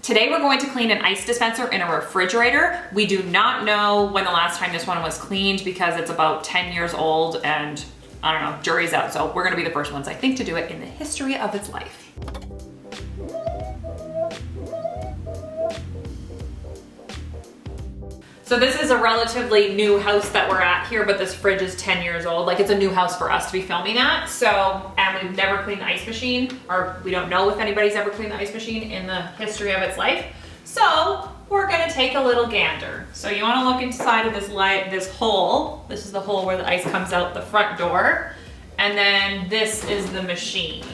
Today we're going to clean an ice dispenser in a refrigerator. We do not know when the last time this one was cleaned because it's about 10 years old and I don't know, jury's out. So we're gonna be the first ones, I think, to do it in the history of its life. So this is a relatively new house that we're at here, but this fridge is 10 years old. Like, it's a new house for us to be filming at. So, and we've never cleaned the ice machine, or we don't know if anybody's ever cleaned the ice machine in the history of its life. So we're gonna take a little gander. So you wanna look inside of this hole. This is the hole where the ice comes out the front door. And then this is the machine.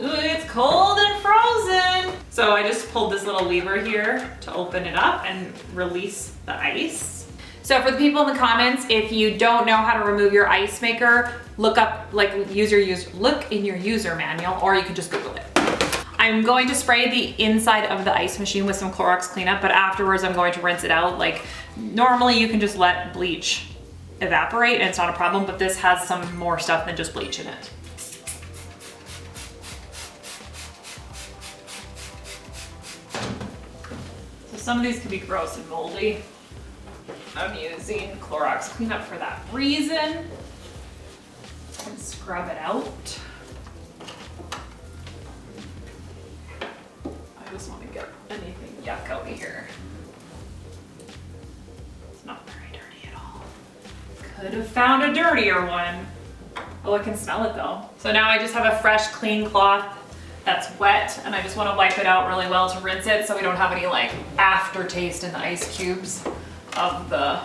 Ooh, it's cold and frozen. So I just pulled this little lever here to open it up and release the ice. So for the people in the comments, if you don't know how to remove your ice maker, look up, like, look in your user manual, or you can just Google it. I'm going to spray the inside of the ice machine with some Clorox cleanup, but afterwards I'm going to rinse it out. Like, normally you can just let bleach evaporate and it's not a problem, but this has some more stuff than just bleach in it. Some of these can be gross and moldy. I'm using Clorox cleanup for that reason. And scrub it out. I just want to get anything yuck out of here. It's not very dirty at all. Could have found a dirtier one. Oh, I can smell it though. So now I just have a fresh, clean cloth that's wet, and I just want to wipe it out really well to rinse it so we don't have any like aftertaste in the ice cubes of the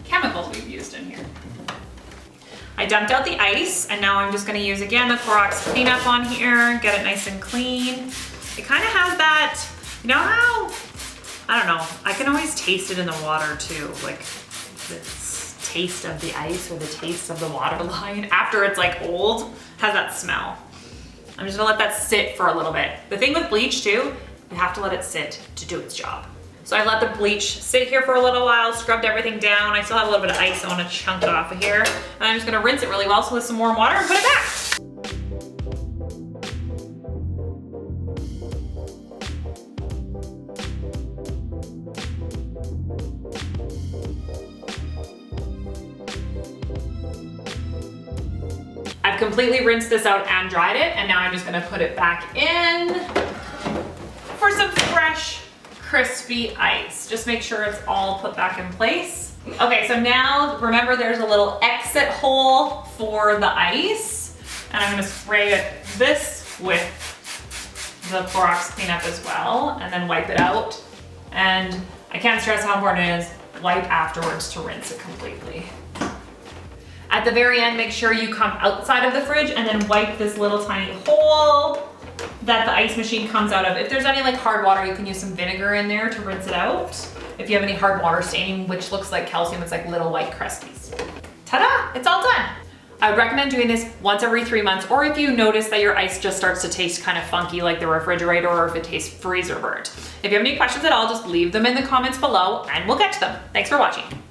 chemicals we've used in here. I dumped out the ice, and now I'm just going to use again the Clorox cleanup on here, get it nice and clean. It kind of has that, you know how, I don't know, I can always taste it in the water too, like the taste of the ice or the taste of the water line after it's like old, has that smell. I'm just gonna let that sit for a little bit. The thing with bleach too, you have to let it sit to do its job. So I let the bleach sit here for a little while, scrubbed everything down. I still have a little bit of ice, I wanna chunk it off of here. And I'm just gonna rinse it really well with some warm water and put it back. I've completely rinsed this out and dried it, and now I'm just gonna put it back in for some fresh, crispy ice. Just make sure it's all put back in place. Okay, so now remember there's a little exit hole for the ice, and I'm gonna spray this with the Clorox cleanup as well, and then wipe it out. And I can't stress how important it is, wipe afterwards to rinse it completely. At the very end, make sure you come outside of the fridge and then wipe this little tiny hole that the ice machine comes out of. If there's any like hard water, you can use some vinegar in there to rinse it out. If you have any hard water staining, which looks like calcium, it's like little white crusties. Ta-da, it's all done. I would recommend doing this once every 3 months, or if you notice that your ice just starts to taste kind of funky like the refrigerator, or if it tastes freezer burnt. If you have any questions at all, just leave them in the comments below and we'll get to them. Thanks for watching.